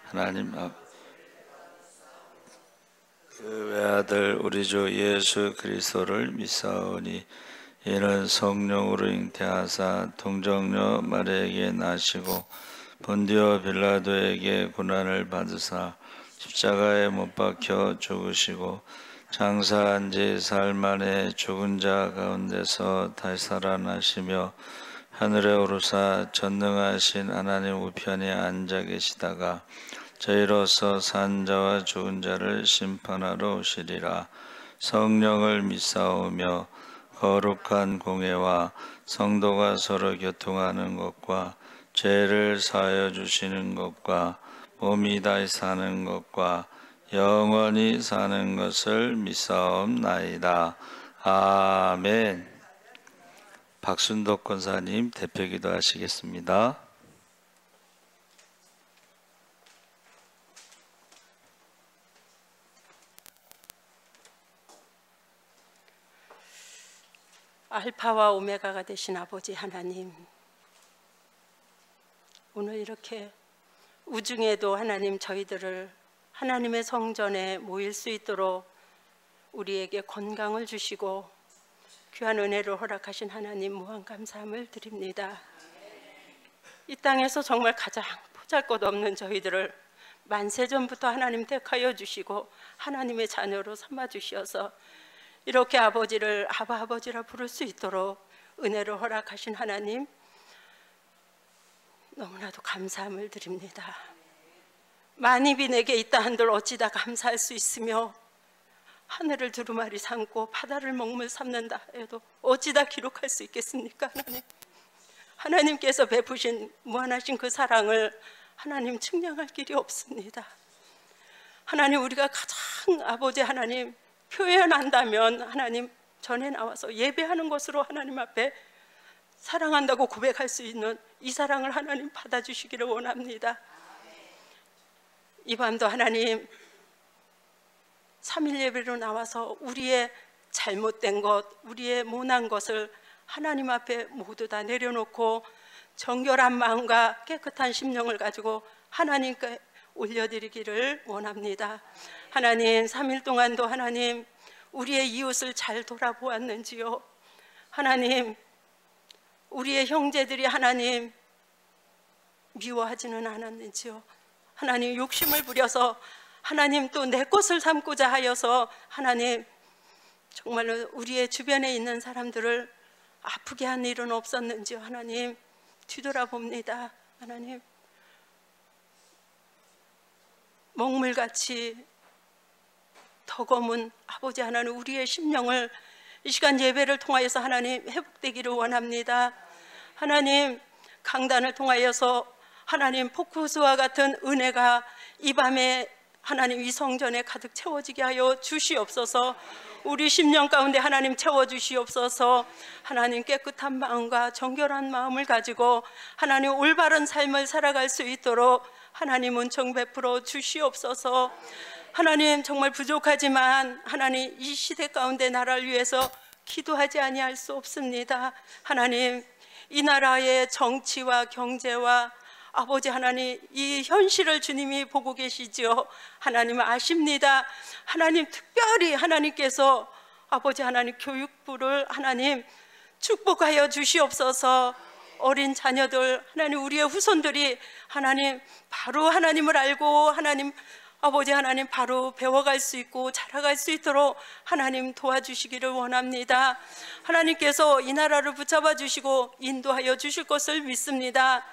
하나님 그 외아들 우리 주 예수 그리스도를 믿사오니 이는 성령으로 잉태하사 동정녀 마리아에게 나시고 본디오 빌라도에게 고난을 받으사 십자가에 못 박혀 죽으시고 장사한 지 사흘 만에 죽은 자 가운데서 다시 살아나시며 하늘에 오르사 전능하신 하나님 우편에 앉아 계시다가 저희로서 산 자와 죽은 자를 심판하러 오시리라. 성령을 믿사오며 거룩한 공회와 성도가 서로 교통하는 것과 죄를 사하여 주시는 것과 몸이 다시 사는 것과 영원히 사는 것을 믿사옵나이다. 아멘. 박순덕 권사님 대표기도 하시겠습니다. 알파와 오메가가 되신 아버지 하나님, 오늘 이렇게 우중에도 하나님 저희들을 하나님의 성전에 모일 수 있도록 우리에게 건강을 주시고 귀한 은혜를 허락하신 하나님 무한 감사함을 드립니다. 이 땅에서 정말 가장 보잘것없는 저희들을 만세전부터 하나님 택하여 주시고 하나님의 자녀로 삼아 주셔서 이렇게 아버지를 아바 아버지라 부를 수 있도록 은혜를 허락하신 하나님 너무나도 감사함을 드립니다. 만입이 내게 있다 한들 어찌다 감사할 수 있으며 하늘을 두루마리 삼고 바다를 먹물 삼는다 해도 어찌다 기록할 수 있겠습니까? 하나님, 하나님께서 베푸신 무한하신 그 사랑을 하나님 측량할 길이 없습니다. 하나님, 우리가 가장 아버지 하나님 표현한다면 하나님 전에 나와서 예배하는 것으로 하나님 앞에 사랑한다고 고백할 수 있는 이 사랑을 하나님 받아주시기를 원합니다. 이 밤도 하나님 3일 예배로 나와서 우리의 잘못된 것, 우리의 모난 것을 하나님 앞에 모두 다 내려놓고 정결한 마음과 깨끗한 심령을 가지고 하나님께 올려드리기를 원합니다. 하나님, 3일 동안도 하나님 우리의 이웃을 잘 돌아보았는지요? 하나님, 우리의 형제들이 하나님 미워하지는 않았는지요? 하나님, 욕심을 부려서 하나님 또 내 것을 삼고자 하여서 하나님 정말로 우리의 주변에 있는 사람들을 아프게 한 일은 없었는지요? 하나님, 뒤돌아봅니다. 하나님, 먹물같이 덕없은 아버지 하나님 우리의 심령을 이 시간 예배를 통하여서 하나님 회복되기를 원합니다. 하나님, 강단을 통하여서 하나님 포크호스와 같은 은혜가 이 밤에 하나님 이 성전에 가득 채워지게 하여 주시옵소서. 우리 심령 가운데 하나님 채워주시옵소서. 하나님, 깨끗한 마음과 정결한 마음을 가지고 하나님 올바른 삶을 살아갈 수 있도록 하나님 은총 베풀어 주시옵소서. 하나님, 정말 부족하지만 하나님 이 시대 가운데 나라를 위해서 기도하지 아니할 수 없습니다. 하나님, 이 나라의 정치와 경제와 아버지 하나님 이 현실을 주님이 보고 계시지요. 하나님 아십니다. 하나님, 특별히 하나님께서 아버지 하나님 교육부를 하나님 축복하여 주시옵소서. 어린 자녀들 하나님 우리의 후손들이 하나님 바로 하나님을 알고 하나님 아버지 하나님 바로 배워갈 수 있고 자라갈 수 있도록 하나님 도와주시기를 원합니다. 하나님께서 이 나라를 붙잡아 주시고 인도하여 주실 것을 믿습니다.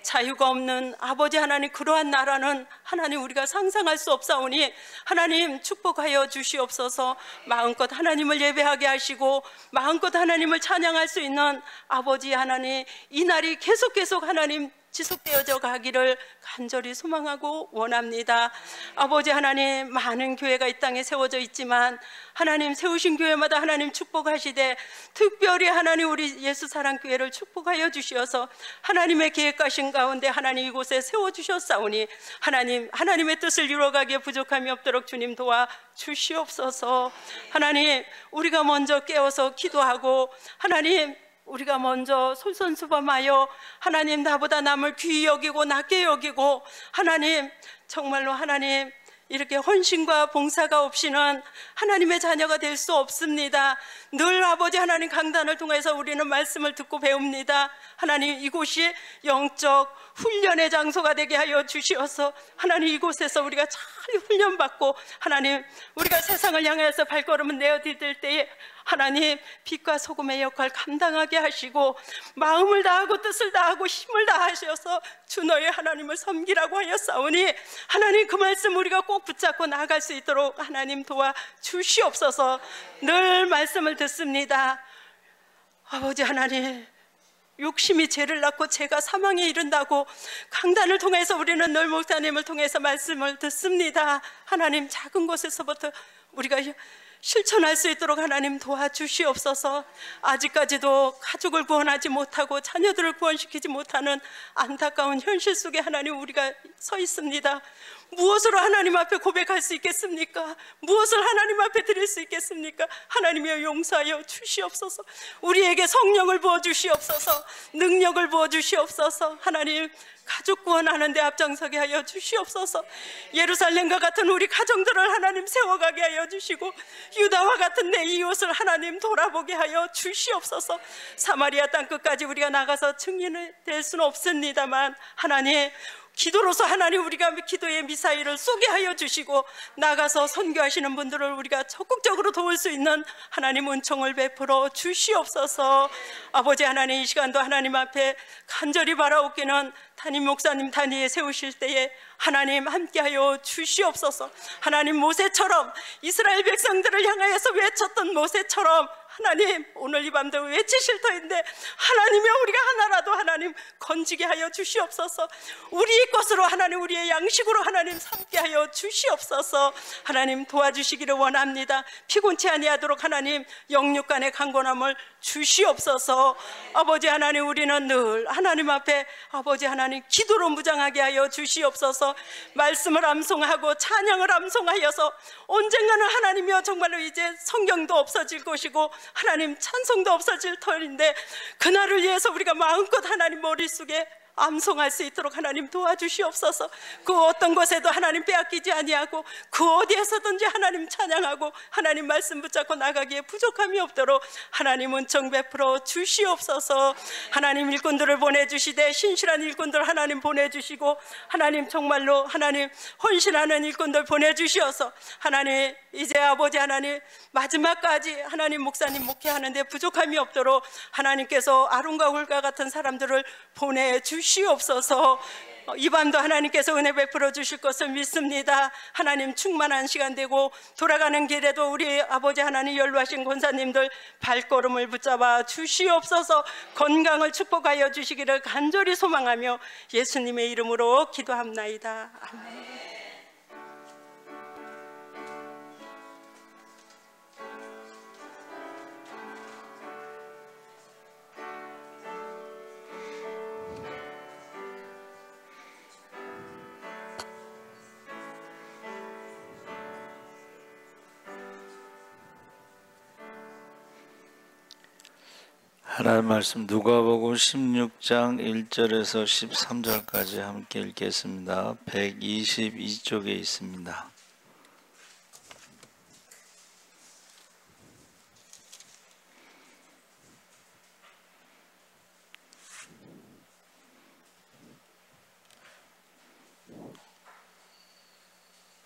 자유가 없는 아버지 하나님 그러한 나라는 하나님 우리가 상상할 수 없사오니 하나님 축복하여 주시옵소서. 마음껏 하나님을 예배하게 하시고 마음껏 하나님을 찬양할 수 있는 아버지 하나님 이 날이 계속 하나님 지속되어져 가기를 간절히 소망하고 원합니다. 아버지 하나님, 많은 교회가 이 땅에 세워져 있지만 하나님 세우신 교회마다 하나님 축복하시되 특별히 하나님 우리 예수사랑교회를 축복하여 주시어서 하나님의 계획하신 가운데 하나님 이곳에 세워주셨사오니 하나님, 하나님의 뜻을 이루어가기에 부족함이 없도록 주님 도와 주시옵소서. 하나님, 우리가 먼저 깨어서 기도하고 하나님 우리가 먼저 솔선수범하여 하나님 나보다 남을 귀히 여기고 낮게 여기고 하나님 정말로 하나님 이렇게 헌신과 봉사가 없이는 하나님의 자녀가 될 수 없습니다. 늘 아버지 하나님 강단을 통해서 우리는 말씀을 듣고 배웁니다. 하나님 이곳이 영적 훈련의 장소가 되게 하여 주시어서 하나님 이곳에서 우리가 잘 훈련받고 하나님 우리가 세상을 향해서 발걸음을 내어디딜 때에 하나님 빛과 소금의 역할 감당하게 하시고 마음을 다하고 뜻을 다하고 힘을 다하셔서 주 너의 하나님을 섬기라고 하였사오니 하나님 그 말씀 우리가 꼭 붙잡고 나아갈 수 있도록 하나님 도와주시옵소서. 늘 말씀을 듣습니다. 아버지 하나님 욕심이 죄를 낳고 죄가 사망에 이른다고 강단을 통해서 우리는 늘 목사님을 통해서 말씀을 듣습니다. 하나님 작은 곳에서부터 우리가 실천할 수 있도록 하나님 도와주시옵소서. 아직까지도 가족을 구원하지 못하고 자녀들을 구원시키지 못하는 안타까운 현실 속에 하나님 우리가 서 있습니다. 무엇으로 하나님 앞에 고백할 수 있겠습니까? 무엇을 하나님 앞에 드릴 수 있겠습니까? 하나님이여 용서하여 주시옵소서. 우리에게 성령을 부어주시옵소서. 능력을 부어주시옵소서. 하나님 가족 구원하는 데 앞장서게 하여 주시옵소서. 예루살렘과 같은 우리 가정들을 하나님 세워가게 하여 주시고 유다와 같은 내 이웃을 하나님 돌아보게 하여 주시옵소서. 사마리아 땅끝까지 우리가 나가서 증인이 될 수는 없습니다만 하나님 기도로서 하나님 우리가 기도의 미사일을 쏘게 하여 주시고 나가서 선교하시는 분들을 우리가 적극적으로 도울 수 있는 하나님 은총을 베풀어 주시옵소서. 아버지 하나님 이 시간도 하나님 앞에 간절히 바라옵기는 담임 목사님 단위에 세우실 때에 하나님 함께하여 주시옵소서. 하나님 모세처럼 이스라엘 백성들을 향하여서 외쳤던 모세처럼 하나님 오늘 이 밤도 외치실 터인데 하나님이여 우리가 하나라도 하나님 건지게 하여 주시옵소서. 우리의 것으로 하나님 우리의 양식으로 하나님 삼게 하여 주시옵소서. 하나님 도와주시기를 원합니다. 피곤치 아니하도록 하나님 영육간의 강건함을 주시옵소서. 아버지 하나님 우리는 늘 하나님 앞에 아버지 하나님 기도로 무장하게 하여 주시옵소서. 말씀을 암송하고 찬양을 암송하여서 언젠가는 하나님이여 정말로 이제 성경도 없어질 것이고 하나님 찬송도 없어질 터인데 그날을 위해서 우리가 마음껏 하나님 머릿속에 암송할 수 있도록 하나님 도와주시옵소서. 그 어떤 것에도 하나님 빼앗기지 아니하고 그 어디에서든지 하나님 찬양하고 하나님 말씀 붙잡고 나가기에 부족함이 없도록 하나님 은총 베풀어 주시옵소서. 하나님 일꾼들을 보내주시되 신실한 일꾼들 하나님 보내주시고 하나님 정말로 하나님 헌신하는 일꾼들 보내주시어서 하나님 이제 아버지 하나님 마지막까지 하나님 목사님 목회하는데 부족함이 없도록 하나님께서 아론과 홀과 같은 사람들을 보내주시옵소서. 이 밤도 하나님께서 은혜 베풀어 주실 것을 믿습니다. 하나님 충만한 시간 되고 돌아가는 길에도 우리 아버지 하나님 연로하신 권사님들 발걸음을 붙잡아 주시옵소서. 건강을 축복하여 주시기를 간절히 소망하며 예수님의 이름으로 기도합나이다. 아멘. 하나님 말씀 누가복음 16장 1절에서 13절까지 함께 읽겠습니다. 122쪽에 있습니다.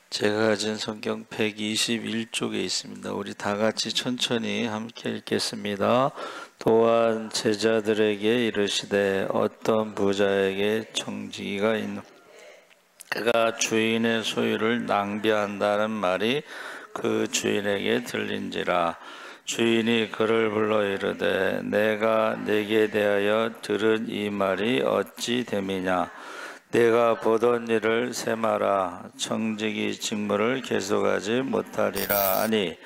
제가 가진 성경 121쪽에 있습니다. 우리 다 같이 천천히 함께 읽겠습니다. 또한 제자들에게 이르시되 어떤 부자에게 청지기가 있노 그가 주인의 소유를 낭비한다는 말이 그 주인에게 들린지라. 주인이 그를 불러 이르되 내가 네게 대하여 들은 이 말이 어찌 됨이냐. 내가 보던 일을 세마라. 청지기 직무를 계속하지 못하리라 하니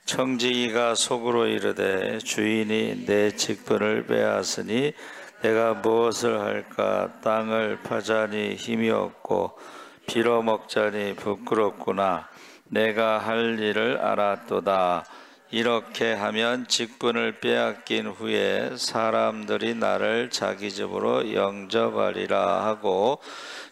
청지기가 속으로 이르되 주인이 내 직분을 빼앗으니 내가 무엇을 할까. 땅을 파자니 힘이 없고 빌어먹자니 부끄럽구나. 내가 할 일을 알았도다. 이렇게 하면 직분을 빼앗긴 후에 사람들이 나를 자기 집으로 영접하리라 하고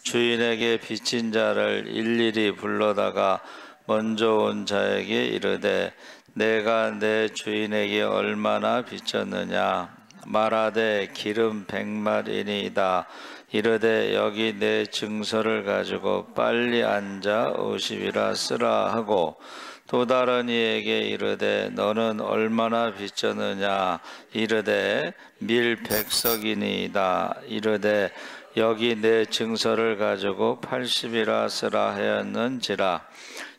주인에게 빚진 자를 일일이 불러다가 먼저 온 자에게 이르되 내가 내 주인에게 얼마나 빚졌느냐 말하되 기름 100마리니이다. 이르되 여기 내 증서를 가지고 빨리 앉아 50이라 쓰라 하고 또 다른 이에게 이르되 너는 얼마나 빚졌느냐 이르되 밀 100석이니이다. 이르되 여기 내 증서를 가지고 80이라 쓰라 하였는지라.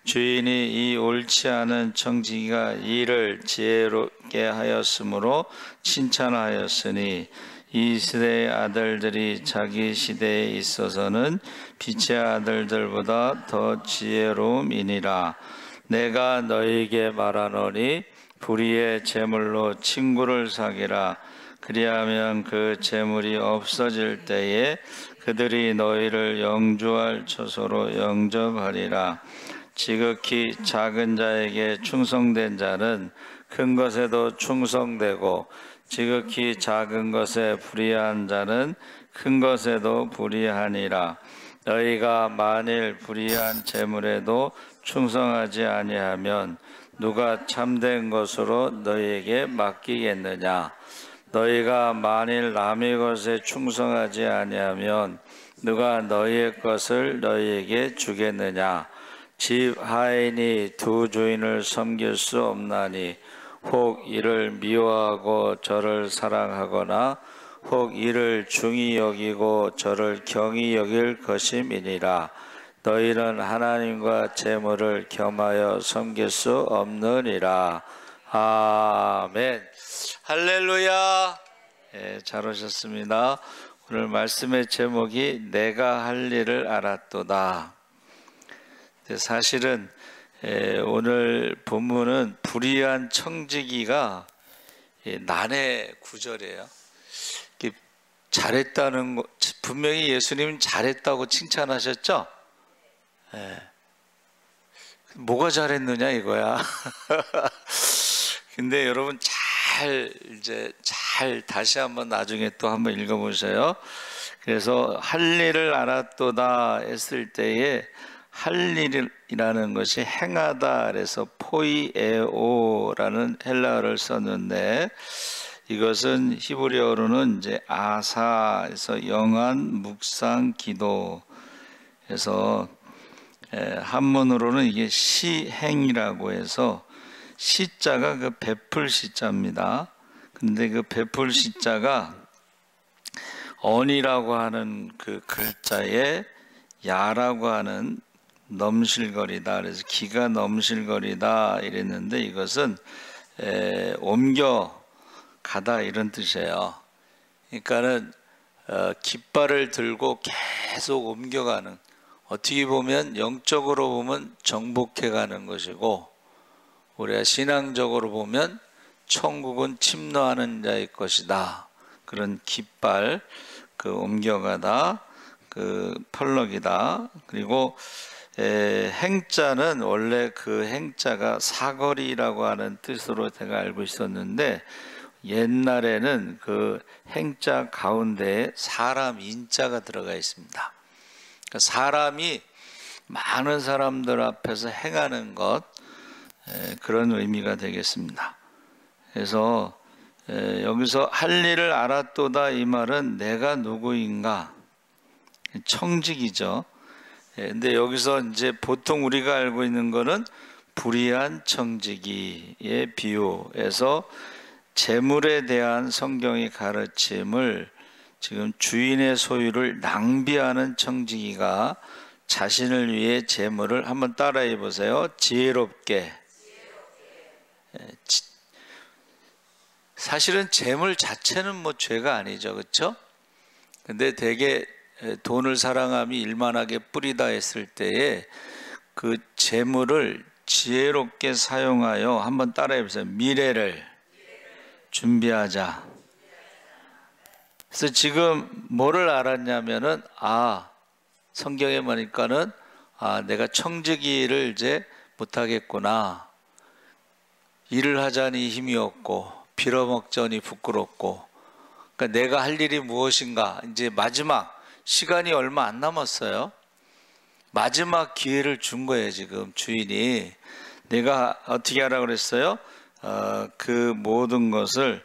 주인이 이 옳지 않은 청지기가 일을 지혜롭게 하였으므로 칭찬하였으니 이 시대의 아들들이 자기 시대에 있어서는 빛의 아들들보다 더 지혜로움이니라. 내가 너희에게 말하노니 불의의 재물로 친구를 사귀라. 그리하면 그 재물이 없어질 때에 그들이 너희를 영주할 처소로 영접하리라. 지극히 작은 자에게 충성된 자는 큰 것에도 충성되고 지극히 작은 것에 불의한 자는 큰 것에도 불의하니라. 너희가 만일 불의한 재물에도 충성하지 아니하면 누가 참된 것으로 너희에게 맡기겠느냐. 너희가 만일 남의 것에 충성하지 아니하면 누가 너희의 것을 너희에게 주겠느냐. 집 하인이 두 주인을 섬길 수 없나니 혹 이를 미워하고 저를 사랑하거나 혹 이를 중히 여기고 저를 경히 여길 것임이니라. 너희는 하나님과 재물을 겸하여 섬길 수 없느니라. 아멘. 할렐루야. 잘 오셨습니다. 오늘 말씀의 제목이 내가 할 일을 알았도다. 사실은 오늘 본문은 불의한 청지기가 난해 구절이에요. 잘했다는 거, 분명히 예수님은 잘했다고 칭찬하셨죠? 뭐가 잘했느냐 이거야. 근데 여러분 잘 다시 한번 나중에 또 한번 읽어보세요. 그래서 할 일을 알았도다 했을 때에 할 일이라는 것이 행하다 그래서 포이에오라는 헬라어를 썼는데 이것은 히브리어로는 이제 아사에서 영안 묵상 기도 해서 한문으로는 이게 시행이라고 해서 시자가 그 베풀 시자입니다. 근데 그 베풀 시자가 언이라고 하는 그 글자에 야라고 하는 넘실거리다. 그래서 기가 넘실거리다 이랬는데 이것은 옮겨 가다 이런 뜻이에요. 그러니까는 깃발을 들고 계속 옮겨가는, 어떻게 보면 영적으로 보면 정복해 가는 것이고 우리가 신앙적으로 보면 천국은 침노하는 자의 것이다. 그런 깃발, 그 옮겨가다, 그 펄럭이다. 그리고 행자는 원래 그 행자가 사거리라고 하는 뜻으로 제가 알고 있었는데 옛날에는 그 행자 가운데에 사람 인자가 들어가 있습니다. 그러니까 사람이 많은 사람들 앞에서 행하는 것, 그런 의미가 되겠습니다. 그래서 여기서 할 일을 알았도다 이 말은 내가 누구인가, 청직이죠. 근데 여기서 이제 보통 우리가 알고 있는 거는 불의한 청지기의 비유에서 재물에 대한 성경의 가르침을 지금 주인의 소유를 낭비하는 청지기가 자신을 위해 재물을, 한번 따라해 보세요. 지혜롭게. 사실은 재물 자체는 뭐 죄가 아니죠, 그렇죠? 근데 되게 돈을 사랑함이 일만하게 뿌리다 했을 때에 그 재물을 지혜롭게 사용하여, 한번 따라해 보세요. 미래를 준비하자. 그래서 지금 뭐를 알았냐면은 성경에 보니까는 내가 청지기를 이제 못하겠구나. 일을 하자니 힘이 없고 빌어먹자니 부끄럽고, 그러니까 내가 할 일이 무엇인가. 이제 마지막 시간이 얼마 안 남았어요. 마지막 기회를 준 거예요. 지금 주인이 내가 어떻게 하라 그랬어요? 그 모든 것을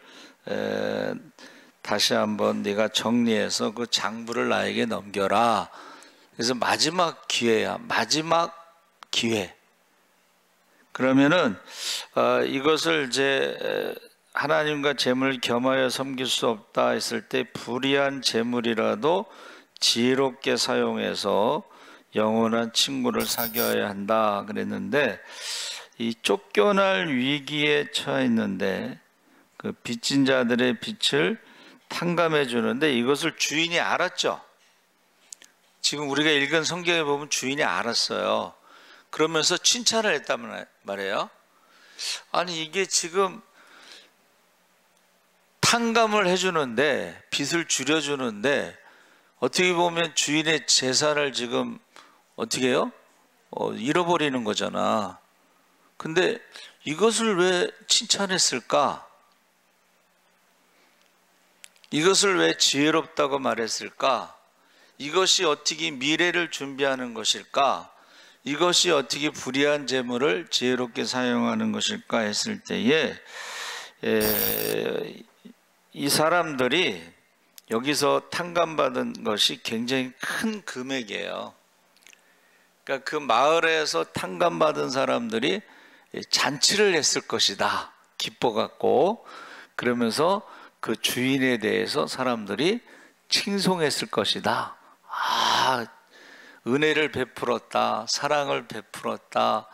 다시 한번 네가 정리해서 그 장부를 나에게 넘겨라. 그래서 마지막 기회야. 마지막 기회. 그러면은 이것을 이제 하나님과 재물을 겸하여 섬길 수 없다 했을 때 불의한 재물이라도 지혜롭게 사용해서 영원한 친구를 사귀어야 한다 그랬는데, 이 쫓겨날 위기에 처해 있는데 그 빚진 자들의 빚을 탕감해 주는데, 이것을 주인이 알았죠. 지금 우리가 읽은 성경에 보면 주인이 알았어요. 그러면서 칭찬을 했단 말이에요. 아니 이게 지금 탕감을 해주는데, 빚을 줄여주는데, 어떻게 보면 주인의 재산을 지금 어떻게 해요? 잃어버리는 거잖아. 근데 이것을 왜 칭찬했을까? 이것을 왜 지혜롭다고 말했을까? 이것이 어떻게 미래를 준비하는 것일까? 이것이 어떻게 불의한 재물을 지혜롭게 사용하는 것일까 했을 때에 이 사람들이 여기서 탕감받은 것이 굉장히 큰 금액이에요. 그러니까 그 마을에서 탕감받은 사람들이 잔치를 했을 것이다. 기뻐갖고. 그러면서 그 주인에 대해서 사람들이 칭송했을 것이다. 아, 은혜를 베풀었다. 사랑을 베풀었다.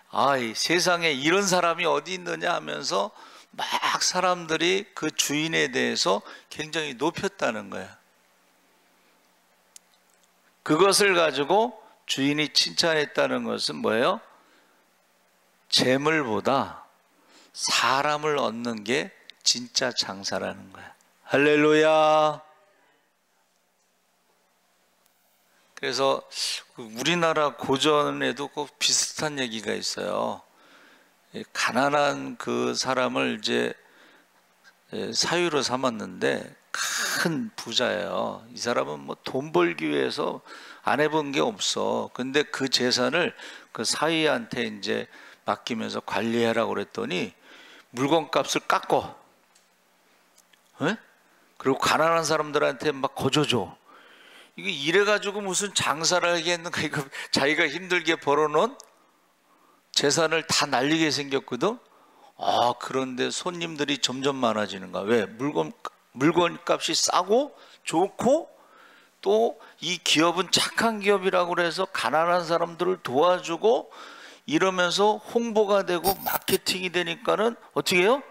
아, 이 세상에 이런 사람이 어디 있느냐 하면서 막 사람들이 그 주인에 대해서 굉장히 높였다는 거야. 그것을 가지고 주인이 칭찬했다는 것은 뭐예요? 재물보다 사람을 얻는 게 진짜 장사라는 거야. 할렐루야. 그래서 우리나라 고전에도 꼭 비슷한 얘기가 있어요. 가난한 그 사람을 이제 사유로 삼았는데 큰 부자예요. 이 사람은 뭐 돈 벌기 위해서 안 해본 게 없어. 근데 그 재산을 그 사위한테 이제 맡기면서 관리하라고 그랬더니 물건값을 깎고, 그리고 가난한 사람들한테 막 거저줘. 이게 이래가지고 무슨 장사를 하겠는가. 이거 자기가 힘들게 벌어놓은 재산을 다 날리게 생겼거든. 그런데 손님들이 점점 많아지는 거야. 왜? 물건값이 싸고 좋고, 또 이 기업은 착한 기업이라고 그래서 가난한 사람들을 도와주고 이러면서 홍보가 되고 마케팅이 되니까는 어떻게 해요?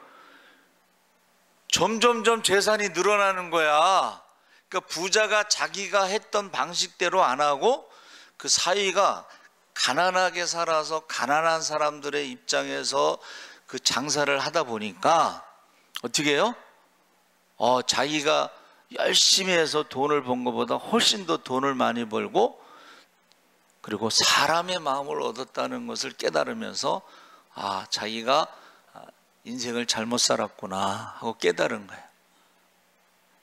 점점점 재산이 늘어나는 거야. 그러니까 부자가 자기가 했던 방식대로 안 하고 그 사위가 가난하게 살아서 가난한 사람들의 입장에서 그 장사를 하다 보니까 어떻게 해요? 자기가 열심히 해서 돈을 번 것보다 훨씬 더 돈을 많이 벌고, 그리고 사람의 마음을 얻었다는 것을 깨달으면서 자기가 인생을 잘못 살았구나 하고 깨달은 거예요.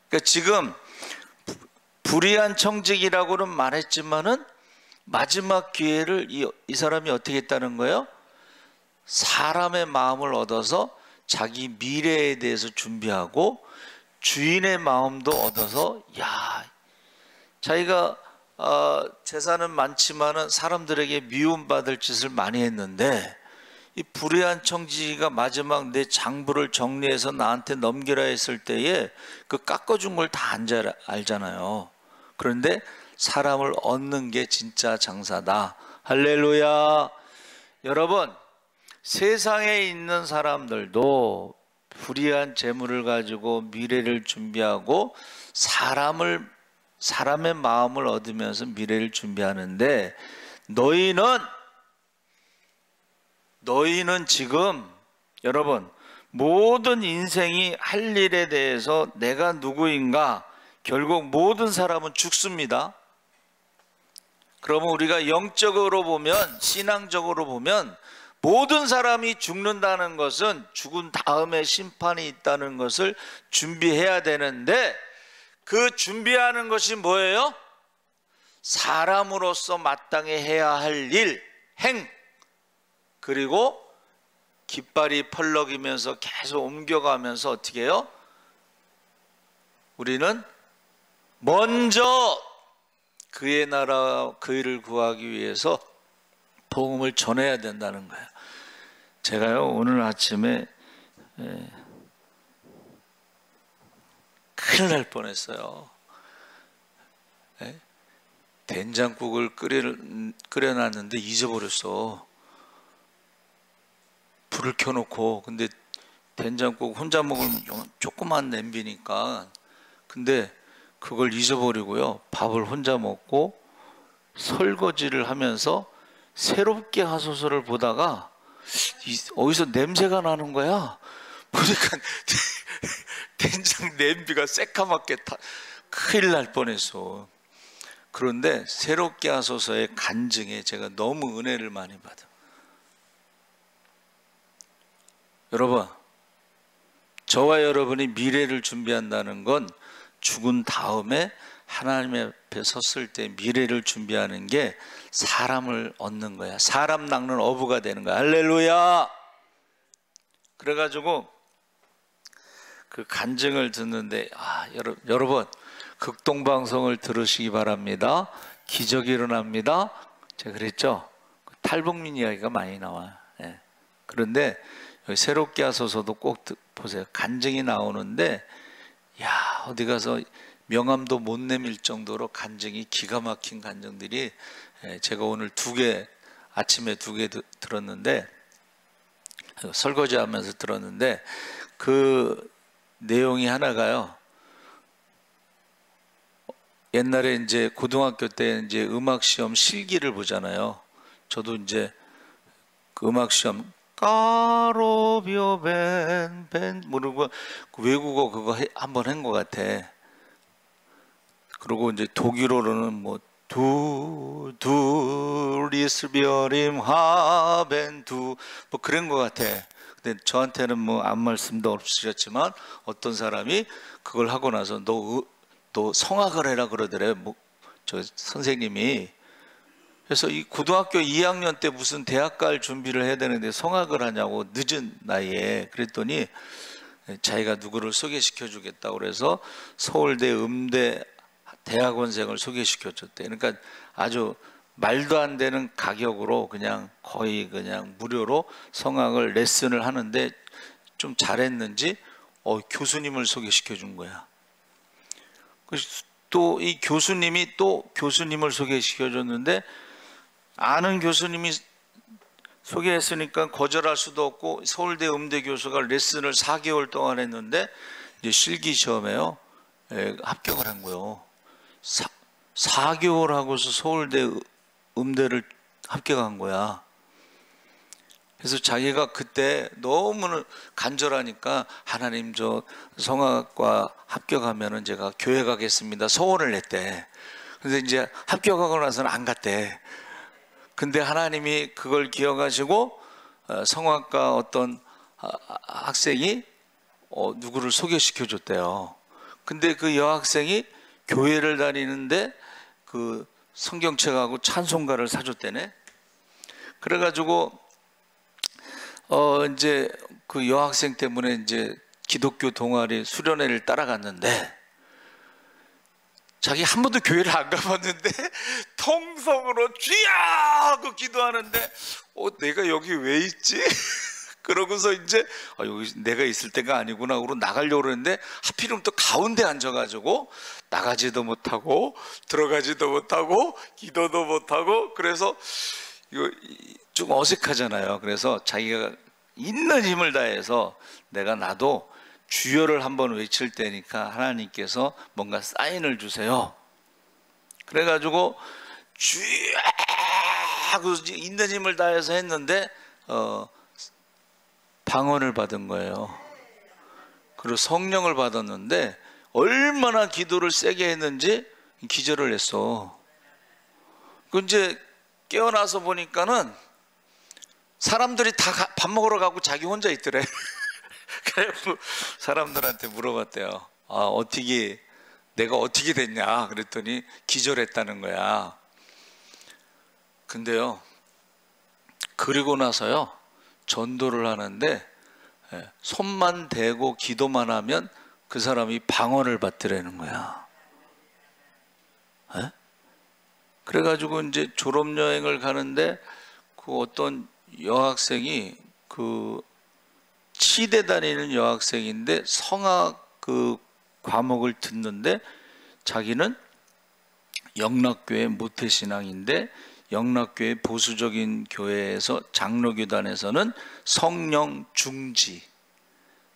그러니까 지금 불의한 청직이라고는 말했지만은 마지막 기회를 이 사람이 어떻게 했다는 거예요? 사람의 마음을 얻어서 자기 미래에 대해서 준비하고 주인의 마음도 얻어서, 자기가 재산은 많지만은 사람들에게 미움받을 짓을 많이 했는데 이 불의한 청지기가 마지막 내 장부를 정리해서 나한테 넘기라 했을 때에 그 깎아준 걸 다 알잖아요. 그런데 사람을 얻는 게 진짜 장사다. 할렐루야. 여러분, 세상에 있는 사람들도 불의한 재물을 가지고 미래를 준비하고 사람의 마음을 얻으면서 미래를 준비하는데, 너희는 지금 여러분 모든 인생이 할 일에 대해서 내가 누구인가, 결국 모든 사람은 죽습니다. 그러면 우리가 영적으로 보면, 신앙적으로 보면 모든 사람이 죽는다는 것은 죽은 다음에 심판이 있다는 것을 준비해야 되는데, 그 준비하는 것이 뭐예요? 사람으로서 마땅히 해야 할 일, 행, 그리고 깃발이 펄럭이면서 계속 옮겨가면서 어떻게 해요? 우리는 먼저 그의 나라, 그 일을 구하기 위해서 복음을 전해야 된다는 거예요. 제가요, 오늘 아침에 큰일 날 뻔했어요. 된장국을 끓여놨는데 잊어버렸어. 불을 켜놓고. 근데 된장국 혼자 먹으면 조그만 냄비니까. 근데 그걸 잊어버리고요, 밥을 혼자 먹고 설거지를 하면서 새롭게 하소서를 보다가 어디서 냄새가 나는 거야. 보니까 된장 냄비가 새까맣게 큰일 날 뻔했어. 그런데 새롭게 하소서의 간증에 제가 너무 은혜를 많이 받아요. 여러분, 저와 여러분이 미래를 준비한다는 건 죽은 다음에 하나님 앞에 섰을 때 미래를 준비하는 게 사람을 얻는 거야. 사람 낚는 어부가 되는 거야. 할렐루야. 그래가지고 그 간증을 듣는데, 여러분 극동방송을 들으시기 바랍니다. 기적이 일어납니다. 제가 그랬죠. 탈북민 이야기가 많이 나와요. 그런데 여기 새롭게 하소서도 꼭 보세요. 간증이 나오는데, 야, 어디 가서 명함도 못 내밀 정도로 간증이 기가 막힌 간증들이, 제가 오늘 아침에 두 개 들었는데, 설거지 하면서 들었는데, 그 내용이 하나가요, 옛날에 이제 고등학교 때 이제 음악 시험 실기를 보잖아요. 저도 이제 그 음악 시험 까로비오 벤 모르고 외국어 그거 한번 한 것 같아. 그리고 이제 독일어로는 뭐 리스비어림 하벤 뭐 그런 것 같아. 근데 저한테는 뭐 아무 말씀도 없으셨지만 어떤 사람이 그걸 하고 나서 너 성악을 해라 그러더래요. 저 선생님이. 그래서 이 고등학교 2학년 때 무슨 대학 갈 준비를 해야 되는데 성악을 하냐고, 늦은 나이에. 그랬더니 자기가 누구를 소개시켜 주겠다고 그래서 서울대 음대 대학원생을 소개시켜 줬대. 그러니까 아주 말도 안 되는 가격으로 그냥 거의 그냥 무료로 성악을 레슨을 하는데, 좀 잘했는지 교수님을 소개시켜 준 거야. 또 이 교수님이 또 교수님을 소개시켜 줬는데, 아는 교수님이 소개했으니까 거절할 수도 없고, 서울대 음대 교수가 레슨을 4개월 동안 했는데 이제 실기 시험에요, 합격을 한 거예요. 4개월 하고서 서울대 음대를 합격한 거야. 그래서 자기가 그때 너무 간절하니까, 하나님 저 성악과 합격하면은 제가 교회 가겠습니다 소원을 냈대. 근데 이제 합격하고 나서는 안 갔대. 근데 하나님이 그걸 기억하시고 성악과 어떤 학생이 누구를 소개시켜 줬대요. 근데 그 여학생이 교회를 다니는데 그 성경책하고 찬송가를 사줬대네. 그래가지고 이제 그 여학생 때문에 이제 기독교 동아리 수련회를 따라갔는데, 자기 한 번도 교회를 안 가봤는데 통성으로 주야 하고 기도하는데, 내가 여기 왜 있지? 그러고서 이제 여기 내가 있을 때가 아니구나 그러고 나가려고 그러는데, 하필이면 또 가운데 앉아가지고 나가지도 못하고 들어가지도 못하고 기도도 못하고, 그래서 이거 좀 어색하잖아요. 그래서 자기가 있는 힘을 다해서 나도 주여를 한번 외칠 때니까 하나님께서 뭔가 사인을 주세요. 그래가지고 주여 하고 있는 힘을 다해서 했는데 방언을 받은 거예요. 그리고 성령을 받았는데 얼마나 기도를 세게 했는지 기절을 했어. 그 이제 깨어나서 보니까는 사람들이 다 밥 먹으러 가고 자기 혼자 있더래. 그래서 사람들한테 물어봤대요. 아, 어떻게 내가 어떻게 됐냐 그랬더니 기절했다는 거야. 근데요, 그리고 나서요 전도를 하는데 손만 대고 기도만 하면 그 사람이 방언을 받더라는 거야. 그래가지고 이제 졸업여행을 가는데 그 어떤 여학생이 그 치대 다니는 여학생인데 성악 그 과목을 듣는데 자기는 영락교회 모태신앙인데 영락교회 보수적인 교회에서 장로교단에서는 성령 중지,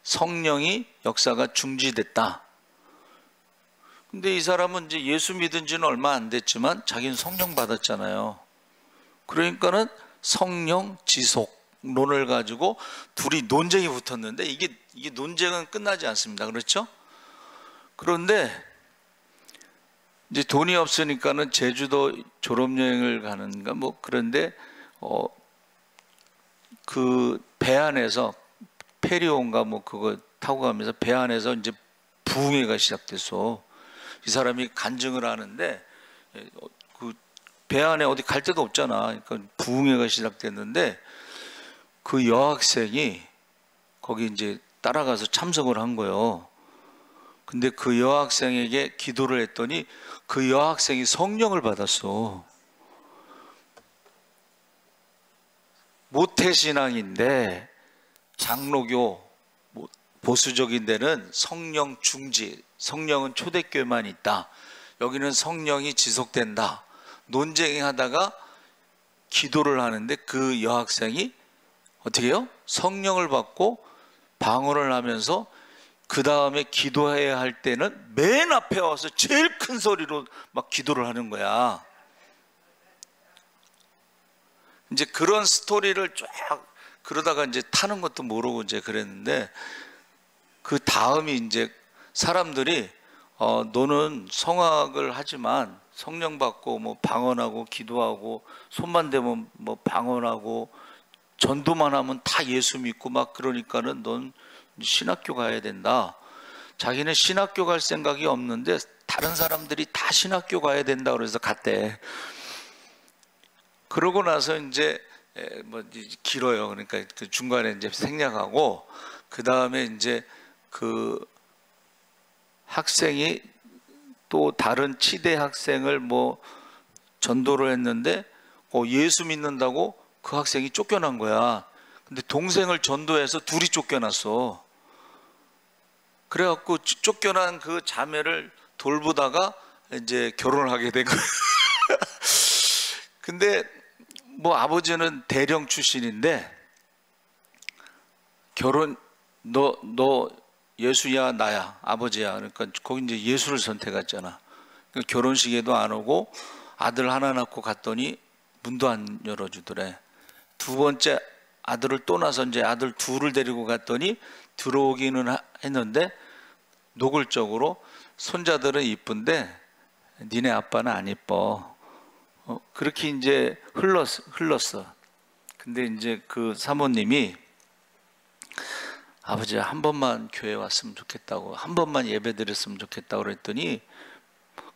성령이 역사가 중지됐다. 근데 이 사람은 이제 예수 믿은 지는 얼마 안 됐지만 자기는 성령 받았잖아요. 그러니까는 성령 지속론을 가지고 둘이 논쟁이 붙었는데 이게 논쟁은 끝나지 않습니다. 그렇죠? 그런데 이제 돈이 없으니까는 제주도 졸업여행을 가는가 뭐 그런데 그 배 안에서 페리온가 뭐 그거 타고 가면서 배 안에서 이제 부흥회가 시작됐어. 이 사람이 간증을 하는데 그 배 안에 어디 갈 데도 없잖아. 그러니까 부흥회가 시작됐는데 그 여학생이 거기 이제 따라가서 참석을 한 거예요. 근데 그 여학생에게 기도를 했더니 그 여학생이 성령을 받았어. 모태신앙인데 장로교 보수적인 데는 성령 중지, 성령은 초대교회만 있다. 여기는 성령이 지속된다. 논쟁하다가 기도를 하는데 그 여학생이 어떻게 해요? 성령을 받고 방언을 하면서 그 다음에 기도해야 할 때는 맨 앞에 와서 제일 큰 소리로 막 기도를 하는 거야. 이제 그런 스토리를 쫙 그러다가 이제 타는 것도 모르고 이제 그랬는데 그 다음이 이제 사람들이 너는 성악을 하지만 성령 받고 뭐 방언하고 기도하고 손만 대면 뭐 방언하고 전도만 하면 다 예수 믿고 막 그러니까는 넌 신학교 가야 된다. 자기는 신학교 갈 생각이 없는데 다른 사람들이 다 신학교 가야 된다 그래서 갔대. 그러고 나서 이제 뭐 길어요. 그러니까 그 중간에 이제 생략하고 그 다음에 이제 그 학생이 또 다른 치대 학생을 뭐 전도를 했는데 예수 믿는다고 그 학생이 쫓겨난 거야. 근데 동생을 전도해서 둘이 쫓겨났어. 그래갖고 쫓겨난 그 자매를 돌보다가 이제 결혼을 하게 된 거야. 근데 뭐 아버지는 대령 출신인데 결혼 너 예수야 나야 아버지야. 그러니까 거기 이제 예수를 선택했잖아. 그러니까 결혼식에도 안 오고 아들 하나 낳고 갔더니 문도 안 열어주더래. 두 번째 아들을 또 낳아서 이제 아들 둘을 데리고 갔더니 들어오기는 했는데 노골적으로 손자들은 이쁜데 니네 아빠는 안 이뻐. 그렇게 이제 흘렀어. 근데 이제 그 사모님이 아버지 한 번만 교회 왔으면 좋겠다고, 한 번만 예배 드렸으면 좋겠다고 그랬더니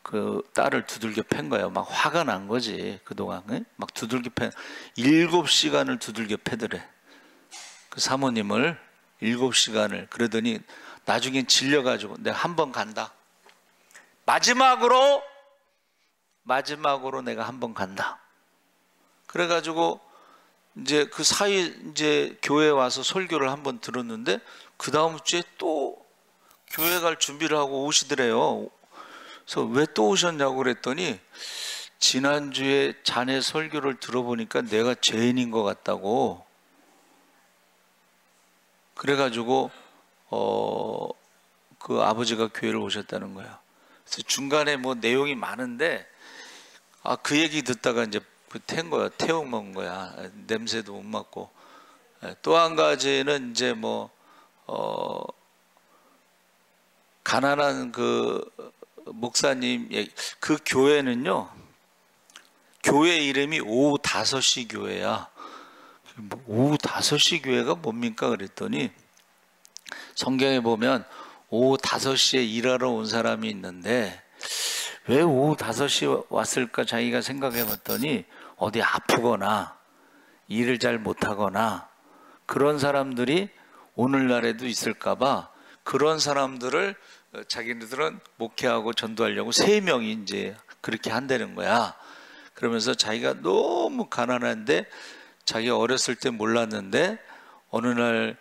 그 딸을 두들겨 팬 거예요. 막 화가 난 거지 그동안. 막 두들겨 7시간을 두들겨 패더래. 그 사모님을 7시간을. 그러더니 나중엔 질려가지고 내가 한 번 간다. 마지막으로 내가 한 번 간다. 그래가지고 이제 그 사이 이제 교회에 와서 설교를 한 번 들었는데 그 다음 주에 또 교회 갈 준비를 하고 오시더래요. 그래서 왜 또 오셨냐고 그랬더니 지난주에 자네 설교를 들어보니까 내가 죄인인 것 같다고. 그래가지고 그 아버지가 교회를 오셨다는 거야. 그래서 중간에 뭐 내용이 많은데 그 얘기 듣다가 이제 태운 거야. 태워 먹은 거야. 냄새도 못 맡고. 또 한 가지는 이제 뭐 가난한 그 목사님 얘기. 그 교회는요, 교회 이름이 오후 5시 교회야. 뭐 오후 5시 교회가 뭡니까? 그랬더니 성경에 보면 오후 5시에 일하러 온 사람이 있는데 왜 오후 5시에 왔을까 자기가 생각해 봤더니 어디 아프거나 일을 잘 못하거나 그런 사람들이 오늘날에도 있을까봐 그런 사람들을 자기네들은 목회하고 전도하려고 3명이 이제 그렇게 한다는 거야. 그러면서 자기가 너무 가난한데 자기가 어렸을 때 몰랐는데 어느 날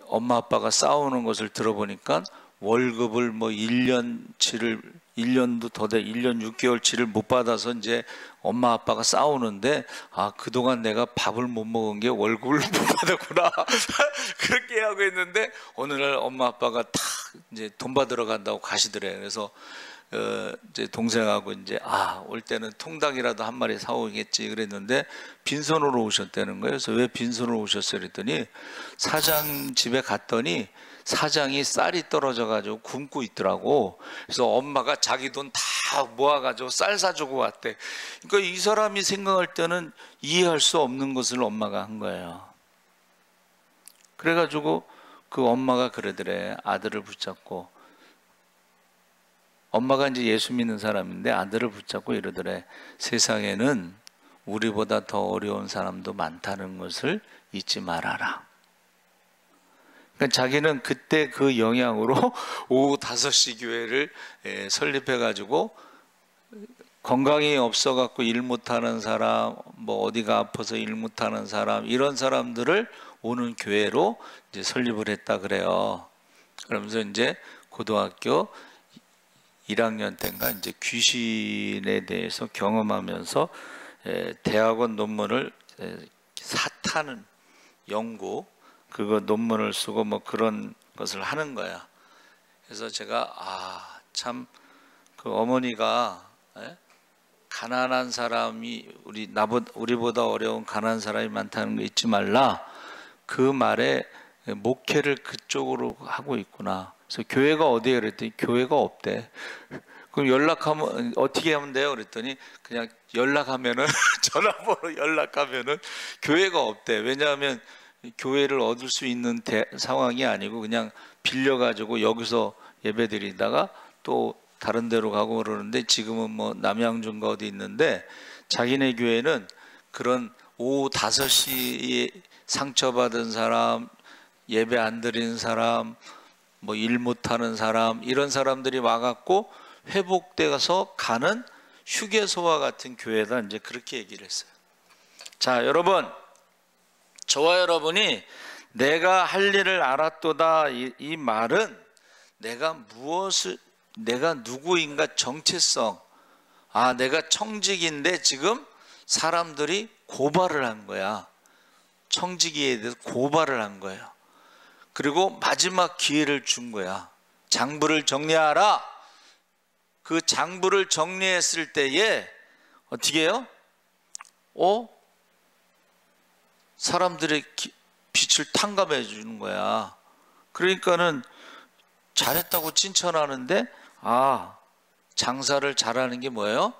엄마 아빠가 싸우는 것을 들어보니까 월급을 뭐 1년도 더 돼 1년 6개월치를 못 받아서 이제 엄마 아빠가 싸우는데 아 그동안 내가 밥을 못 먹은 게 월급을 못 받았구나 그렇게 하고 있는데 어느 날 엄마 아빠가 다 이제 돈 받으러 간다고 가시더래. 그래서 이제 동생하고 이제 올 때는 통닭이라도 한 마리 사오겠지 그랬는데 빈손으로 오셨다는 거예요. 그래서 왜 빈손으로 오셨어요? 그랬더니 사장 집에 갔더니 사장이 쌀이 떨어져 가지고 굶고 있더라고. 그래서 엄마가 자기 돈 다 모아가지고 쌀 사주고 왔대. 그러니까 이 사람이 생각할 때는 이해할 수 없는 것을 엄마가 한 거예요. 그래가지고 그 엄마가 그러더래. 아들을 붙잡고, 엄마가 이제 예수 믿는 사람인데 아들을 붙잡고 이러더래. 세상에는 우리보다 더 어려운 사람도 많다는 것을 잊지 말아라. 그러니까 자기는 그때 그 영향으로 오후 5시 교회를 설립해 가지고 건강이 없어 갖고 일 못하는 사람, 뭐 어디가 아파서 일 못하는 사람, 이런 사람들을 오는 교회로 이제 설립을 했다 그래요. 그러면서 이제 고등학교 1학년 때인가 이제 귀신에 대해서 경험하면서 대학원 논문을 사타는 연구 그거 논문을 쓰고 뭐 그런 것을 하는 거야. 그래서 제가 참 그 어머니가 가난한 사람이 우리보다 어려운 가난한 사람이 많다는 거 잊지 말라. 그 말에 목회를 그쪽으로 하고 있구나. 그래서 교회가 어디에 그랬더니 교회가 없대. 그럼 연락하면 어떻게 하면 돼요? 그랬더니 그냥 연락하면은 전화번호 연락하면은 교회가 없대. 왜냐하면 교회를 얻을 수 있는 상황이 아니고 그냥 빌려가지고 여기서 예배드리다가 또 다른 데로 가고 그러는데 지금은 뭐 남양주인가 어디 있는데 자기네 교회는 그런 오후 5시에 상처받은 사람, 예배 안 드리는 사람, 뭐 일 못하는 사람 이런 사람들이 와갖고 회복돼서 가는 휴게소와 같은 교회다 이제 그렇게 얘기를 했어요. 자 여러분, 저와 여러분이 내가 할 일을 알았도다 이 말은 내가 누구인가 정체성, 내가 청직인데 지금 사람들이 고발을 한 거야. 청지기에 대해서 고발을 한 거예요. 그리고 마지막 기회를 준 거야. 장부를 정리하라. 그 장부를 정리했을 때에 어떻게 해요? 사람들의 빛을 탕감해 주는 거야. 그러니까는 잘했다고 칭찬하는데 장사를 잘하는 게 뭐예요?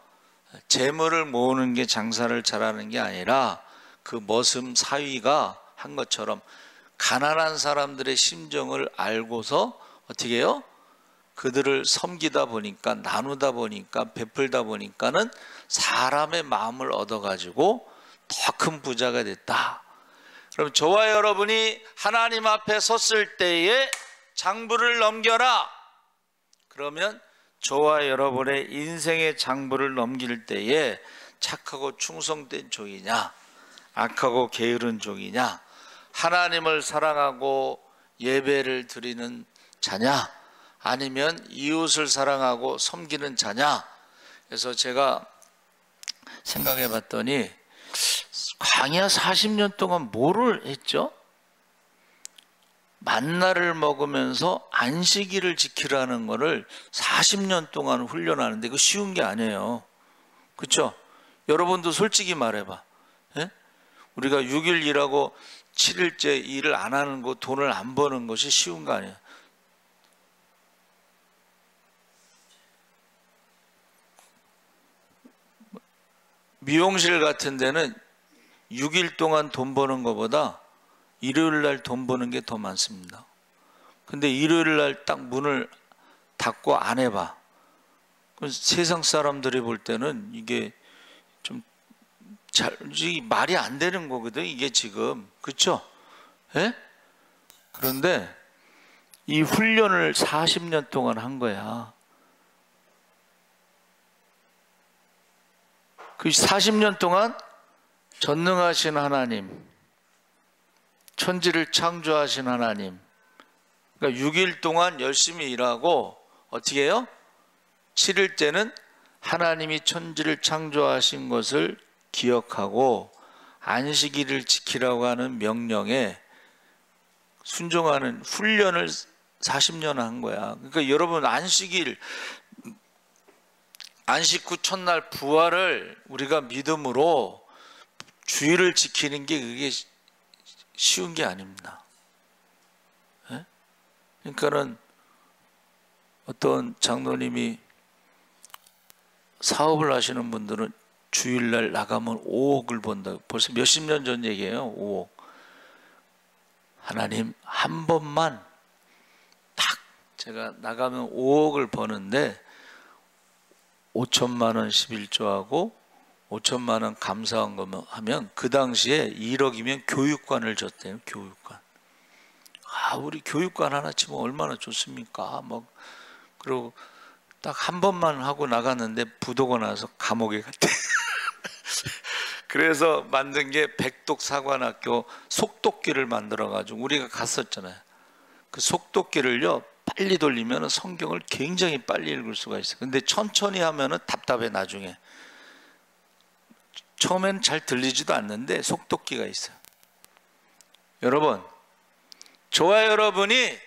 재물을 모으는 게 장사를 잘하는 게 아니라 그 머슴 사위가 한 것처럼 가난한 사람들의 심정을 알고서 어떻게 해요? 그들을 섬기다 보니까 나누다 보니까 베풀다 보니까는 사람의 마음을 얻어가지고 더 큰 부자가 됐다. 그럼 저와 여러분이 하나님 앞에 섰을 때에 장부를 넘겨라. 그러면 저와 여러분의 인생의 장부를 넘길 때에 착하고 충성된 종이냐, 악하고 게으른 종이냐, 하나님을 사랑하고 예배를 드리는 자냐, 아니면 이웃을 사랑하고 섬기는 자냐. 그래서 제가 생각해 봤더니 광야 40년 동안 뭐를 했죠? 만나를 먹으면서 안식일을 지키라는 거를 40년 동안 훈련하는데 그거 쉬운 게 아니에요. 그렇죠? 여러분도 솔직히 말해봐. 우리가 6일 일하고 7일째 일을 안 하는 거, 돈을 안 버는 것이 쉬운 거 아니에요. 미용실 같은 데는 6일 동안 돈 버는 것보다 일요일 날 돈 버는 게 더 많습니다. 근데 일요일 날 딱 문을 닫고 안 해봐. 세상 사람들이 볼 때는 이게 좀 말이 안 되는 거거든, 이게 지금. 그렇죠? 예? 그런데 이 훈련을 40년 동안 한 거야. 그 40년 동안 전능하신 하나님, 천지를 창조하신 하나님, 그러니까 6일 동안 열심히 일하고 어떻게 해요? 7일째는 하나님이 천지를 창조하신 것을 기억하고 안식일을 지키라고 하는 명령에 순종하는 훈련을 40년 한 거야. 그러니까 여러분, 안식 후 첫날 부활을 우리가 믿음으로 주일을 지키는 게 그게 쉬운 게 아닙니다. 예? 그러니까는 어떤 장로님이 사업을 하시는 분들은 주일날 나가면 5억을 번다. 벌써 몇십 년 전 얘기예요. 5억. 하나님, 한 번만 딱 제가 나가면 5억을 버는데 5천만 원 11조하고 5천만 원 감사한 거면 하면 그 당시에 1억이면 교육관을 줬대요. 교육관. 우리 교육관 하나 치면 얼마나 좋습니까? 그리고 딱 한 번만 하고 나갔는데 부도가 나서 감옥에 갔대. 그래서 만든 게 백독사관학교 속독기를 만들어가지고 우리가 갔었잖아요. 그 속독기를요, 빨리 돌리면 성경을 굉장히 빨리 읽을 수가 있어요. 근데 천천히 하면 답답해. 나중에 처음엔 잘 들리지도 않는데 속독기가 있어요. 여러분, 저와 여러분이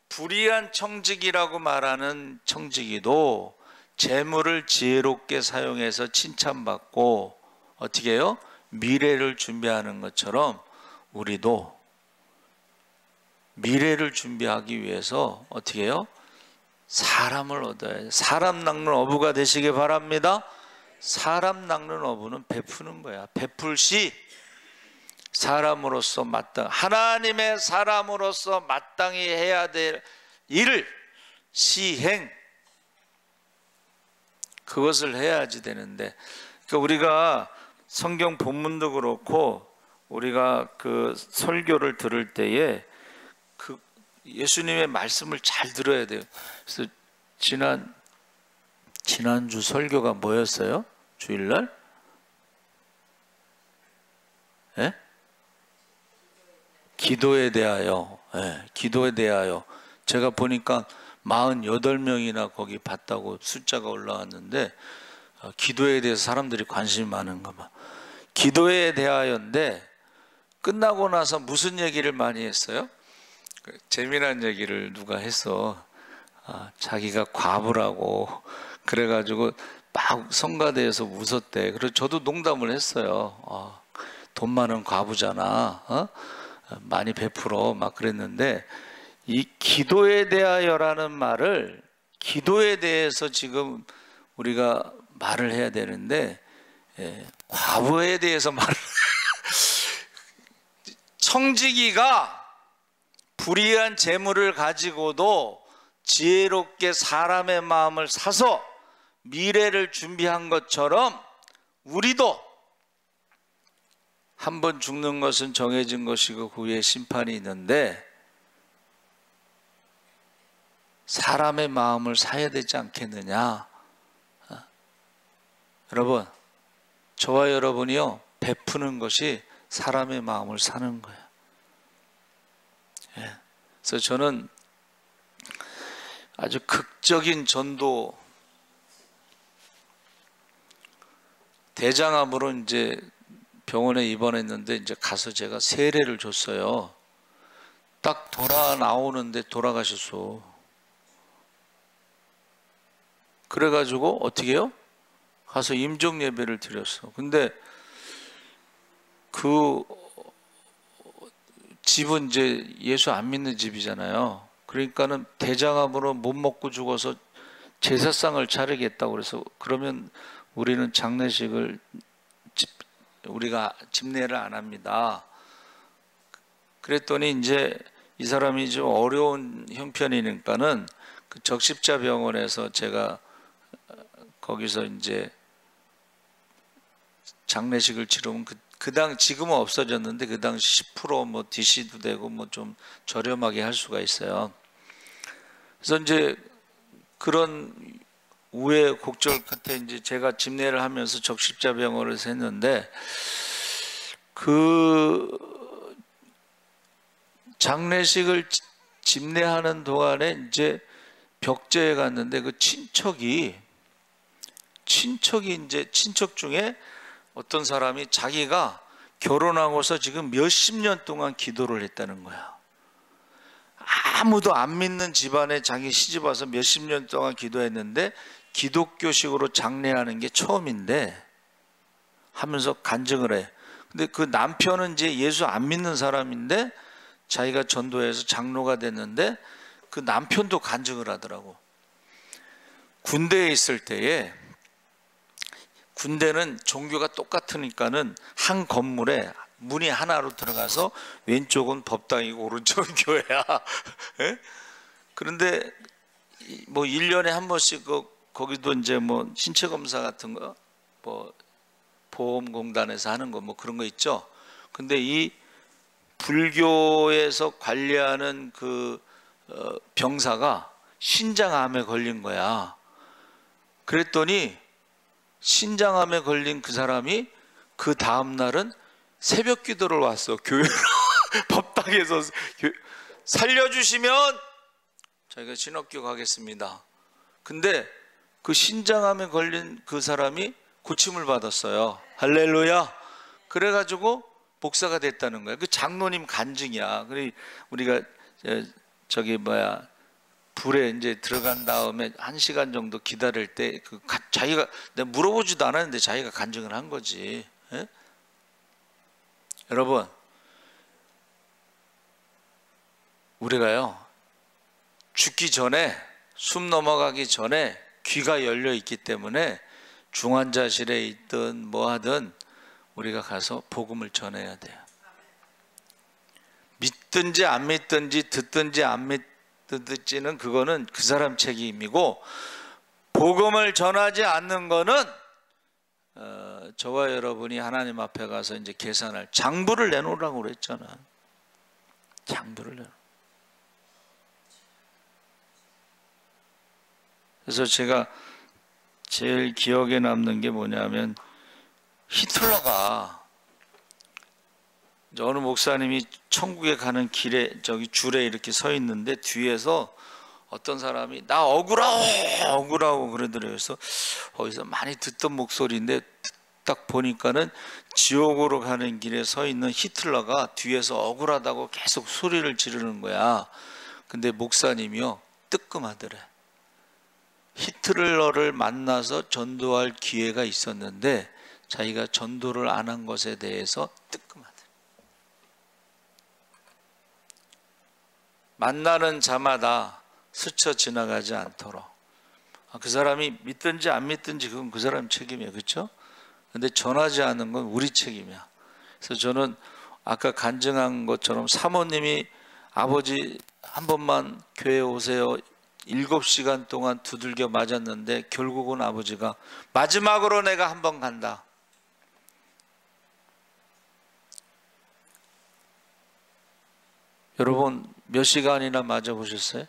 불의한 청지기라고 말하는 청지기도 재물을 지혜롭게 사용해서 칭찬받고 어떻게 해요? 미래를 준비하는 것처럼 우리도 미래를 준비하기 위해서 어떻게 해요? 사람을 얻어야 해요. 사람 낚는 어부가 되시기 바랍니다. 사람 낚는 어부는 베푸는 거야. 베풀시 사람으로서 하나님의 사람으로서 마땅히 해야 될 일을 시행, 그것을 해야지 되는데, 그러니까 우리가 성경 본문도 그렇고 우리가 그 설교를 들을 때에 그 예수님의 말씀을 잘 들어야 돼요. 그래서 지난주 설교가 뭐였어요? 주일날? 예? 기도에 대하여. 예, 기도에 대하여. 제가 보니까 48명이나 거기 봤다고 숫자가 올라왔는데, 기도에 대해서 사람들이 관심이 많은가 봐. 기도에 대하여인데 끝나고 나서 무슨 얘기를 많이 했어요? 재미난 얘기를 누가 했어. 자기가 과부라고 그래가지고 막 성가대에서 웃었대. 그래서 저도 농담을 했어요. 돈 많은 과부잖아. 많이 베풀어. 막 그랬는데, 이 기도에 대하여라는 말을, 기도에 대해서 지금 우리가 말을 해야 되는데, 과부에 대해서 말을 청지기가 불의한 재물을 가지고도 지혜롭게 사람의 마음을 사서 미래를 준비한 것처럼 우리도 한 번 죽는 것은 정해진 것이고 그 후에 심판이 있는데 사람의 마음을 사야 되지 않겠느냐. 여러분, 저와 여러분이요, 베푸는 것이 사람의 마음을 사는 거예요. 그래서 저는 아주 극적인 전도, 대장암으로 이제 병원에 입원했는데 이제 가서 제가 세례를 줬어요. 딱 돌아 나오는데 돌아가셨어. 그래가지고 어떻게 해요? 가서 임종 예배를 드렸어. 근데 그 집은 이제 예수 안 믿는 집이잖아요. 그러니까는 대장암으로 못 먹고 죽어서 제사상을 차리겠다고 그래서, 그러면 우리는 장례식을 우리가 집례를 안 합니다. 그랬더니 이제 이 사람이 좀 어려운 형편이니까는 그 적십자병원에서 제가 거기서 이제 장례식을 치르면 지금은 없어졌는데 그 당시 10% DC도 되고 좀 저렴하게 할 수가 있어요. 그래서 이제 그런 우여곡절 끝에 이제 제가 집례를 하면서 적십자병원에서 했는데 그 장례식을 집례하는 동안에 이제 벽제에 갔는데 그 친척이 이제 친척 중에 어떤 사람이 자기가 결혼하고서 지금 몇십 년 동안 기도를 했다는 거야. 아무도 안 믿는 집안에 자기 시집 와서 몇십 년 동안 기도했는데 기독교식으로 장례하는 게 처음인데 하면서 간증을 해. 근데 그 남편은 이제 예수 안 믿는 사람인데 자기가 전도해서 장로가 됐는데 그 남편도 간증을 하더라고. 군대에 있을 때에 군대는 종교가 똑같으니까는 한 건물에 문이 하나로 들어가서 왼쪽은 법당이고 오른쪽은 교회야. 예? 그런데 1년에 한 번씩 거기도 이제 신체 검사 같은 거 보험공단에서 하는 거 그런 거 있죠. 근데 이 불교에서 관리하는 그 병사가 신장암에 걸린 거야. 그랬더니 신장암에 걸린 그 사람이 그 다음 날은 새벽 기도를 왔어. 교회로 법당에서 살려주시면 저희가 신학교 가겠습니다. 근데 그 신장암에 걸린 그 사람이 고침을 받았어요. 할렐루야. 그래가지고 목사가 됐다는 거야. 그 장로님 간증이야. 그래 우리가 불에 이제 들어간 다음에 1시간 정도 기다릴 때 자기가 내가 물어보지도 않았는데 자기가 간증을 한 거지. 예? 여러분, 우리가요 죽기 전에 숨 넘어가기 전에 귀가 열려 있기 때문에 중환자실에 있든 뭐 하든 우리가 가서 복음을 전해야 돼요. 믿든지 안 믿든지 듣든지 안 듣든지는 그거는 그 사람 책임이고, 복음을 전하지 않는 거는 저와 여러분이 하나님 앞에 가서 이제 계산할 장부를 내놓으라고 그랬잖아. 장부를 내놓. 그래서 제가 제일 기억에 남는 게 뭐냐면 히틀러가 어느 목사님이 천국에 가는 길에 줄에 이렇게 서 있는데 뒤에서 어떤 사람이 나 억울하고 그러더래요. 그래서 거기서 많이 듣던 목소리인데 딱 보니까는 지옥으로 가는 길에 서 있는 히틀러가 뒤에서 억울하다고 계속 소리를 지르는 거야. 근데 목사님이요 뜨끔하더래. 히틀러를 만나서 전도할 기회가 있었는데 자기가 전도를 안 한 것에 대해서 뜨끔하더래. 만나는 자마다 스쳐 지나가지 않도록. 그 사람이 믿든지 안 믿든지 그건 그 사람 책임이에요. 그렇죠? 근데 전하지 않는 건 우리 책임이야. 그래서 저는 아까 간증한 것처럼 사모님이 아버지 한 번만 교회 오세요 7시간 동안 두들겨 맞았는데 결국은 아버지가 마지막으로 내가 한 번 간다. 여러분 몇 시간이나 맞아보셨어요?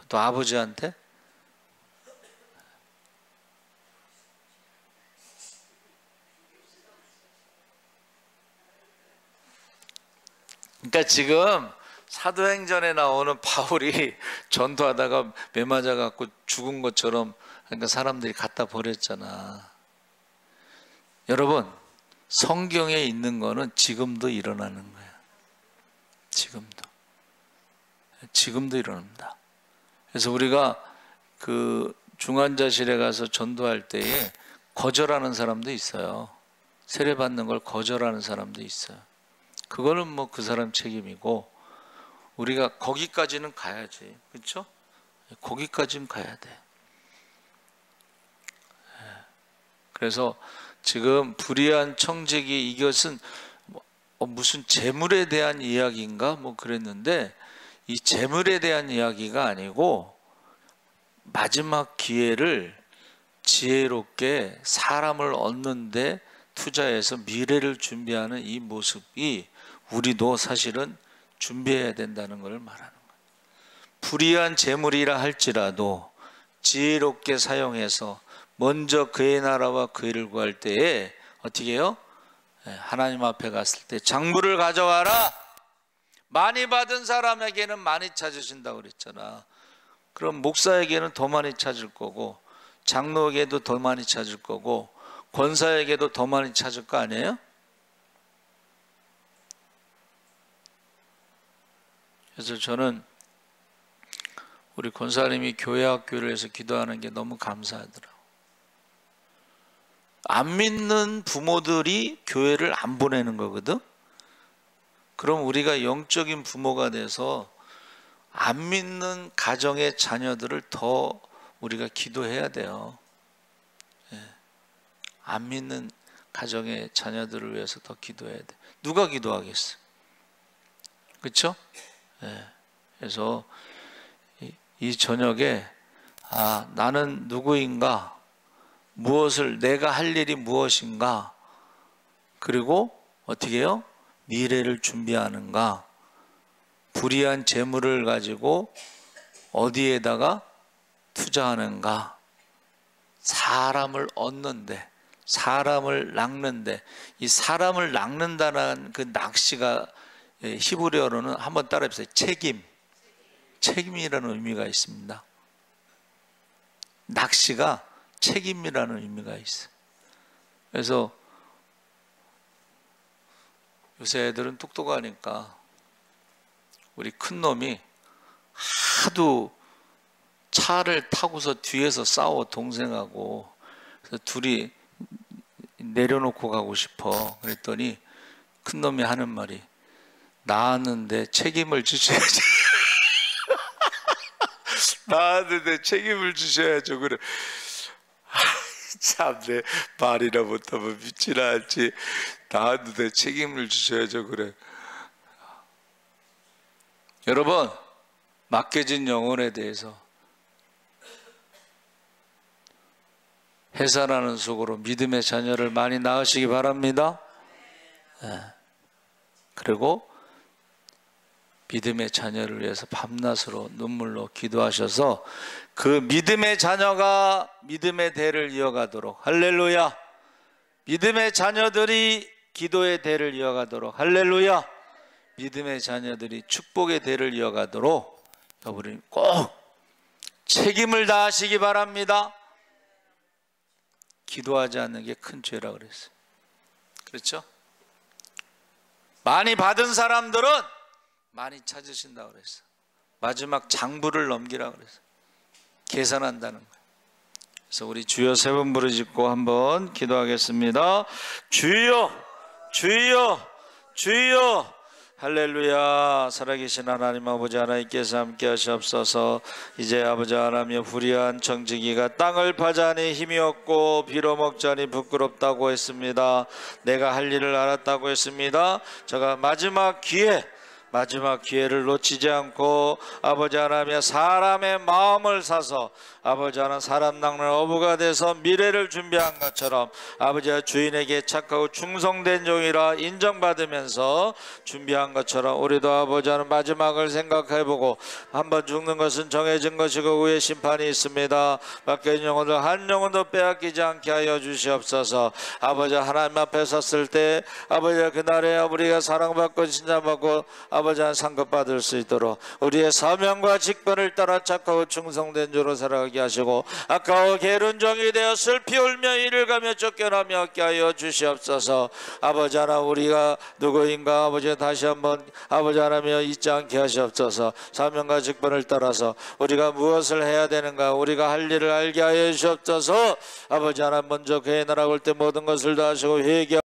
또 아버지한테? 그러니까 지금 사도행전에 나오는 바울이 전도하다가 매 맞아갖고 죽은 것처럼 그러니까 사람들이 갖다 버렸잖아. 여러분 성경에 있는 거는 지금도 일어나는 거야. 지금도 일어납니다. 그래서 우리가 그 중환자실에 가서 전도할 때에 거절하는 사람도 있어요. 세례 받는 걸 거절하는 사람도 있어요. 그거는 그 사람 책임이고 우리가 거기까지는 가야지. 그렇죠? 거기까지는 가야 돼. 그래서 지금 불의한 청지기, 이것은 무슨 재물에 대한 이야기인가 뭐 그랬는데, 이 재물에 대한 이야기가 아니고 마지막 기회를 지혜롭게 사람을 얻는데 투자해서 미래를 준비하는 이 모습이 우리도 사실은 준비해야 된다는 걸 말하는 거예요. 불의한 재물이라 할지라도 지혜롭게 사용해서 먼저 그의 나라와 그의 일을 구할 때에 어떻게 해요? 하나님 앞에 갔을 때 장부를 가져와라. 많이 받은 사람에게는 많이 찾으신다고 그랬잖아. 그럼 목사에게는 더 많이 찾을 거고, 장로에게도 더 많이 찾을 거고, 권사에게도 더 많이 찾을 거 아니에요? 그래서 저는 우리 권사님이 교회 학교를 해서 기도하는 게 너무 감사하더라고요. 안 믿는 부모들이 교회를 안 보내는 거거든. 그럼 우리가 영적인 부모가 돼서 안 믿는 가정의 자녀들을 더 우리가 기도해야 돼요. 안 믿는 가정의 자녀들을 위해서 더 기도해야 돼. 누가 기도하겠어? 그렇죠? 그래서 이 저녁에 나는 누구인가, 무엇을, 내가 할 일이 무엇인가, 그리고 어떻게 해요? 미래를 준비하는가, 불의한 재물을 가지고 어디에다가 투자하는가, 사람을 얻는데, 사람을 낚는데, 이 사람을 낚는다는 그 낚시가 히브리어로는 한번 따라해보세요. 책임이라는 의미가 있습니다. 낚시가 책임이라는 의미가 있어요. 그래서 요새 애들은 똑똑하니까 우리 큰 놈이 하도 차를 타고서 뒤에서 싸워, 동생하고. 그래서 둘이 내려놓고 가고 싶어. 그랬더니 큰 놈이 하는 말이, 낳았는데 책임을 주셔야지. 낳았는데 책임을 주셔야죠. 그래. 참내 말이나 못하면 믿지나 않지. 낳았는데 책임을 주셔야죠. 그래. 여러분, 맡겨진 영혼에 대해서 해산하는 속으로 믿음의 자녀를 많이 낳으시기 바랍니다. 그리고 믿음의 자녀를 위해서 밤낮으로 눈물로 기도하셔서 그 믿음의 자녀가 믿음의 대를 이어가도록, 할렐루야. 믿음의 자녀들이 기도의 대를 이어가도록, 할렐루야. 믿음의 자녀들이 축복의 대를 이어가도록 여러분이 꼭 책임을 다하시기 바랍니다. 기도하지 않는 게 큰 죄라 그랬어요. 그렇죠? 많이 받은 사람들은 많이 찾으신다 그랬어요. 마지막 장부를 넘기라 그랬어요. 계산한다는 거예요. 그래서 우리 주여 세 번 부르짖고 한번 기도하겠습니다. 주여, 주여, 주여. 할렐루야. 살아계신 하나님 아버지 하나님께서 함께 하시옵소서. 이제 아버지 하나님의 불의한 청지기가 땅을 파자니 힘이 없고 빌어먹자니 부끄럽다고 했습니다. 내가 할 일을 알았다고 했습니다. 제가 마지막 기회를 놓치지 않고 아버지 하나님의 사람의 마음을 사서 아버지 하나님 사람 낚는 어부가 돼서 미래를 준비한 것처럼 아버지와 주인에게 착하고 충성된 종이라 인정받으면서 준비한 것처럼 우리도 아버지 하나님 마지막을 생각해보고 한번 죽는 것은 정해진 것이고 후에 심판이 있습니다. 맡겨진 영혼들 한 영혼도 빼앗기지 않게 하여 주시옵소서. 아버지 하나님 앞에 섰을 때 아버지 그날에 우리가 사랑받고 칭찬받고 아버지 하나님 상급받을 수 있도록 우리의 사명과 직분을 따라 착하고 충성된 주로 살아가게 하시고 아까워 게으른 종이 되어 슬피 울며 이를 가며 쫓겨나며 얻게 하여 주시옵소서. 아버지 하나님 우리가 누구인가 아버지 다시 한번 아버지 하나님 잊지 않게 하시옵소서. 사명과 직분을 따라서 우리가 무엇을 해야 되는가 우리가 할 일을 알게 하여 주시옵소서. 아버지 하나님 먼저 그의 나라 올 때 모든 것을 다 하시고 회개